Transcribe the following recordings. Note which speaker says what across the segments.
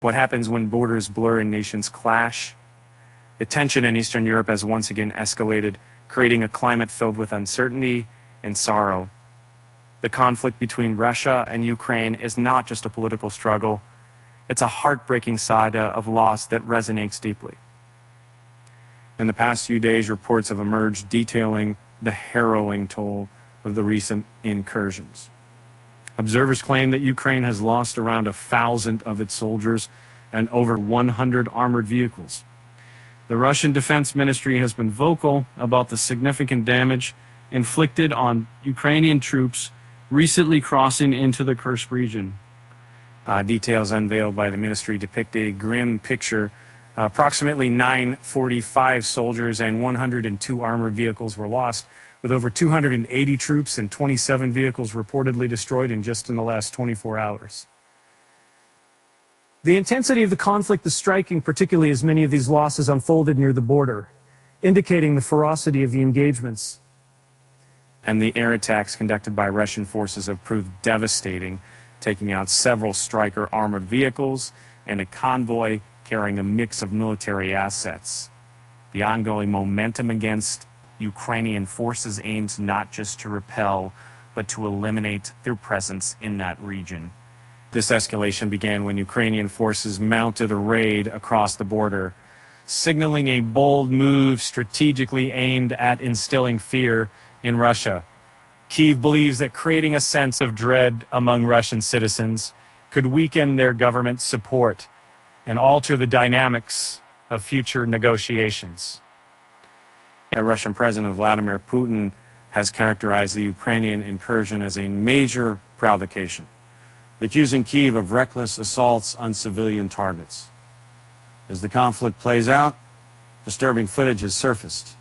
Speaker 1: What happens when borders blur and nations clash? The tension in Eastern Europe has once again escalated, creating a climate filled with uncertainty and sorrow. The conflict between Russia and Ukraine is not just a political struggle, it's a heartbreaking saga of loss that resonates deeply. In the past few days, reports have emerged detailing the harrowing toll of the recent incursions. Observers claim that Ukraine has lost around 1,000 of its soldiers and over 100 armored vehicles. The Russian Defense Ministry has been vocal about the significant damage inflicted on Ukrainian troops recently crossing into the Kursk region. Details unveiled by the ministry depict a grim picture. Approximately 945 soldiers and 102 armored vehicles were lost, with over 280 troops and 27 vehicles reportedly destroyed in the last 24 hours. The intensity of the conflict is striking, particularly as many of these losses unfolded near the border, indicating the ferocity of the engagements. And the air attacks conducted by Russian forces have proved devastating, taking out several Stryker armored vehicles and a convoy carrying a mix of military assets. The ongoing momentum against Ukrainian forces aims not just to repel, but to eliminate their presence in that region. This escalation began when Ukrainian forces mounted a raid across the border, signaling a bold move strategically aimed at instilling fear in Russia. Kyiv believes that creating a sense of dread among Russian citizens could weaken their government's support and alter the dynamics of future negotiations. Russian President Vladimir Putin has characterized the Ukrainian incursion as a major provocation, accusing Kyiv of reckless assaults on civilian targets. As the conflict plays out, disturbing footage has surfaced,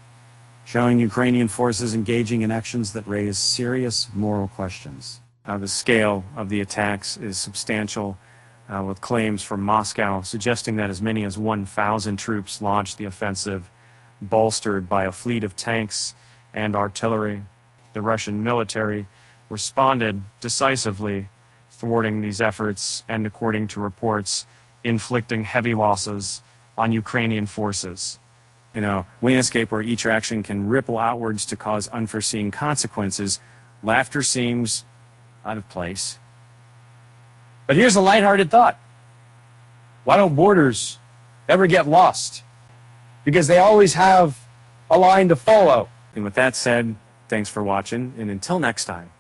Speaker 1: showing Ukrainian forces engaging in actions that raise serious moral questions. The scale of the attacks is substantial, with claims from Moscow suggesting that as many as 1,000 troops launched the offensive, bolstered by a fleet of tanks and artillery. The Russian military responded decisively, thwarting these efforts and, according to reports, inflicting heavy losses on Ukrainian forces. We escape where each action can ripple outwards to cause unforeseen consequences. Laughter seems out of place. But here's a lighthearted thought. Why don't borders ever get lost? Because they always have a line to follow. And with that said, thanks for watching, and until next time.